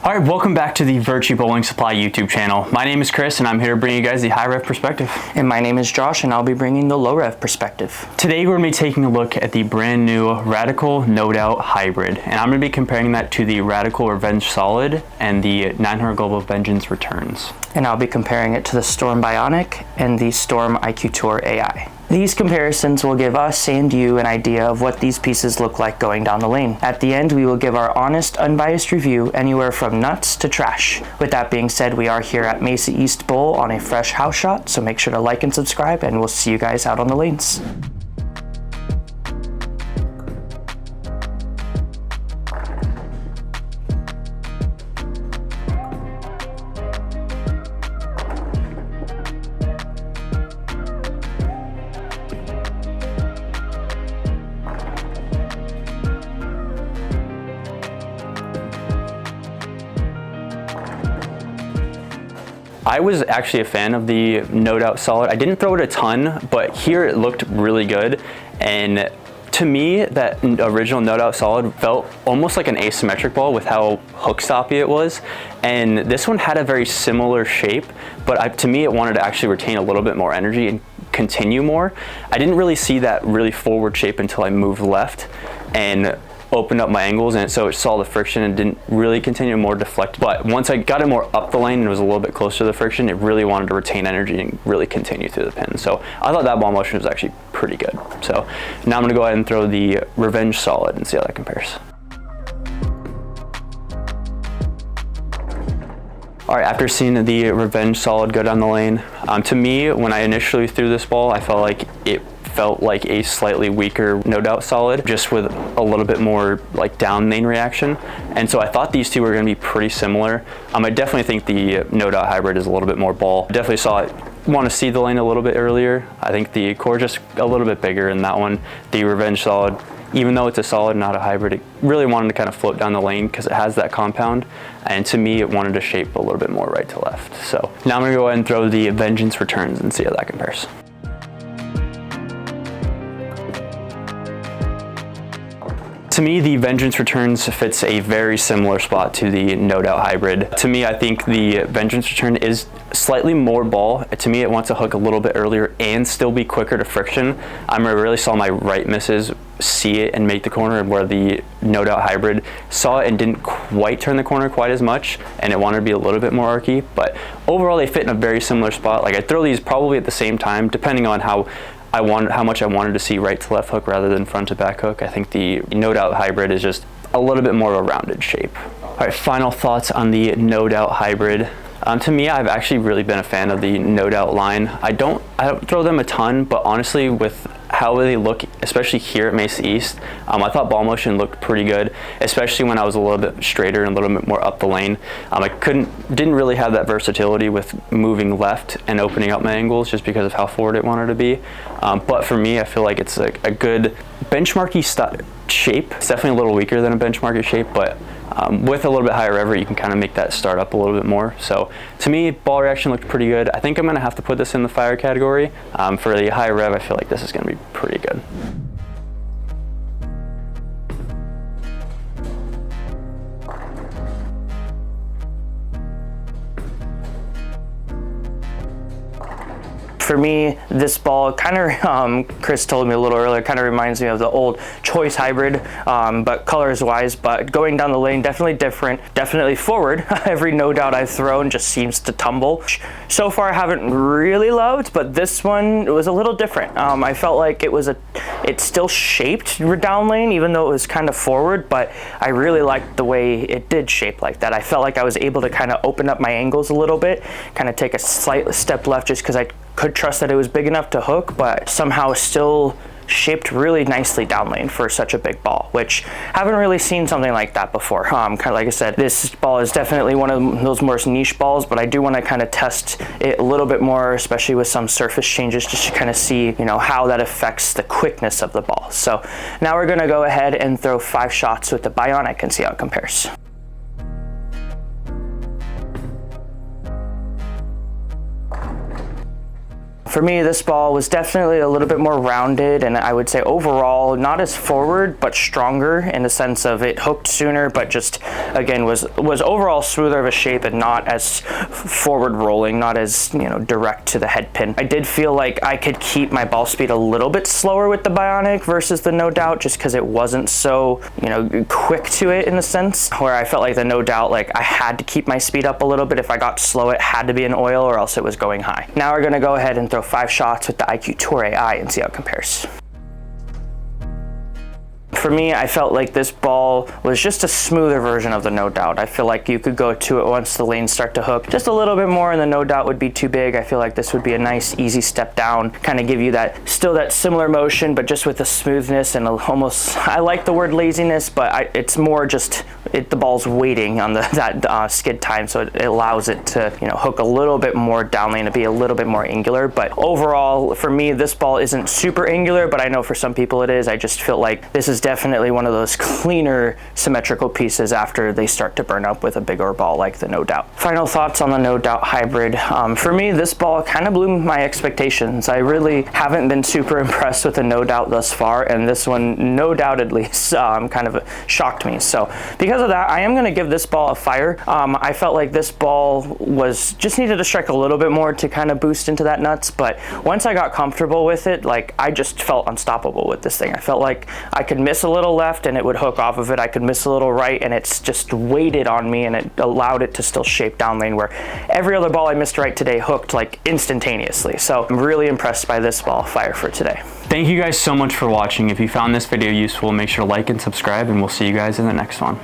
All right, welcome back to the Virtue Bowling Supply YouTube channel. My name is Chris and I'm here to bring you guys the high rev perspective. And my name is Josh and I'll be bringing the low rev perspective. Today we're going to be taking a look at the brand new Radical No Doubt Hybrid, and I'm going to be comparing that to the Radical Revenge Solid and the 900 Global Vengeance Returns. And I'll be comparing it to the Storm Bionic and the Storm IQ Tour AI. These comparisons will give us and you an idea of what these pieces look like going down the lane. At the end, we will give our honest, unbiased review anywhere from nuts to trash. With that being said, we are here at Mesa East Bowl on a fresh house shot, so make sure to like and subscribe, and we'll see you guys out on the lanes. I was actually a fan of the No Doubt Solid. I didn't throw it a ton, but here it looked really good. And to me, that original No Doubt Solid felt almost like an asymmetric ball with how hook stoppy it was. And this one had a very similar shape, but to me, it wanted to actually retain a little bit more energy and continue more. I didn't really see that really forward shape until I moved left and opened up my angles, and so it saw the friction and didn't really continue, more deflect. But once I got it more up the lane and it was a little bit closer to the friction, it really wanted to retain energy and really continue through the pin. So I thought that ball motion was actually pretty good. So now I'm gonna go ahead and throw the Revenge Solid and see how that compares. All right, after seeing the Revenge Solid go down the lane, to me, when I initially threw this ball, I felt like it felt like a slightly weaker No Doubt Solid, just with a little bit more like down lane reaction. And so I thought these two were gonna be pretty similar. I definitely think the No Doubt Hybrid is a little bit more ball. Definitely saw it want to see the lane a little bit earlier. I think the core just a little bit bigger in that one. The Revenge Solid, even though it's a solid, not a hybrid, it really wanted to kind of float down the lane because it has that compound. And to me, it wanted to shape a little bit more right to left. So now I'm gonna go ahead and throw the Vengeance Returns and see how that compares. To me, the Vengeance Returns fits a very similar spot to the No Doubt Hybrid. To me, I think the Vengeance Return is slightly more ball. To me, it wants to hook a little bit earlier and still be quicker to friction. I really saw my right misses see it and make the corner, where the No Doubt Hybrid saw it and didn't quite turn the corner quite as much, and it wanted to be a little bit more archy. But overall, they fit in a very similar spot. Like, I'd throw these probably at the same time, depending on how much I wanted to see right to left hook rather than front to back hook. I think the No Doubt Hybrid is just a little bit more of a rounded shape. All right, final thoughts on the No Doubt Hybrid. To me, I've actually really been a fan of the No Doubt line. I don't throw them a ton, but honestly, with how they look, especially here at Mesa East, I thought ball motion looked pretty good, especially when I was a little bit straighter and a little bit more up the lane. I didn't really have that versatility with moving left and opening up my angles just because of how forward it wanted to be. But for me, I feel like it's a good benchmarky shape. It's definitely a little weaker than a benchmarky shape, but with a little bit higher rev, you can kind of make that start up a little bit more. So to me, ball reaction looked pretty good. I think I'm gonna have to put this in the fire category. For the high rev, I feel like this is gonna be pretty good. For me, this ball kind of, Chris told me a little earlier, kind of reminds me of the old Choice Hybrid, but colors wise, but going down the lane, definitely different, definitely forward. Every No Doubt I've thrown just seems to tumble. So far I haven't really loved, but this one, it was a little different. I felt like it still shaped down lane, even though it was kind of forward, but I really liked the way it did shape like that. I felt like I was able to kind of open up my angles a little bit, kind of take a slight step left just because I could trust that it was big enough to hook, but somehow still shaped really nicely down lane for such a big ball, which haven't really seen something like that before. Kind of like I said, this ball is definitely one of those more niche balls, but I do want to kind of test it a little bit more, especially with some surface changes, just to kind of see, how that affects the quickness of the ball. So now we're going to go ahead and throw 5 shots with the Bionic and see how it compares. For me, this ball was definitely a little bit more rounded, and I would say overall not as forward but stronger in the sense of it hooked sooner, but just again was overall smoother of a shape and not as forward rolling, not as, you know, direct to the head pin. I did feel like I could keep my ball speed a little bit slower with the Bionic versus the No Doubt, just because it wasn't so, you know, quick to it in a sense, where I felt like the No Doubt, like I had to keep my speed up a little bit. If I got slow, it had to be an oil or else it was going high. Now we're gonna go ahead and throw 5 shots with the IQ Tour AI and see how it compares. For me, I felt like this ball was just a smoother version of the No Doubt. I feel like you could go to it once the lanes start to hook just a little bit more and the No Doubt would be too big. I feel like this would be a nice, easy step down, kind of give you that, still that similar motion, but just with the smoothness and almost, I like the word laziness, but it's more just, the ball's waiting on that skid time, so it allows it to, you know, hook a little bit more down lane, to be a little bit more angular. But overall, for me, this ball isn't super angular, but I know for some people it is. I just feel like this is definitely one of those cleaner symmetrical pieces after they start to burn up with a bigger ball like the No Doubt. Final thoughts on the No Doubt Hybrid. For me, this ball kind of blew my expectations. I really haven't been super impressed with the No Doubt thus far, and this one, no doubt at least, kind of shocked me. So because of that, I am going to give this ball a fire. I felt like this ball just needed to strike a little bit more to kind of boost into that nuts, but once I got comfortable with it, like I just felt unstoppable with this thing. I felt like I could miss a little left and it would hook off of it. I could miss a little right and it's just waited on me, and it allowed it to still shape down lane, where every other ball I missed right today hooked like instantaneously. So I'm really impressed by this ball. Fire for today. Thank you guys so much for watching. If you found this video useful, make sure to like and subscribe, and we'll see you guys in the next one.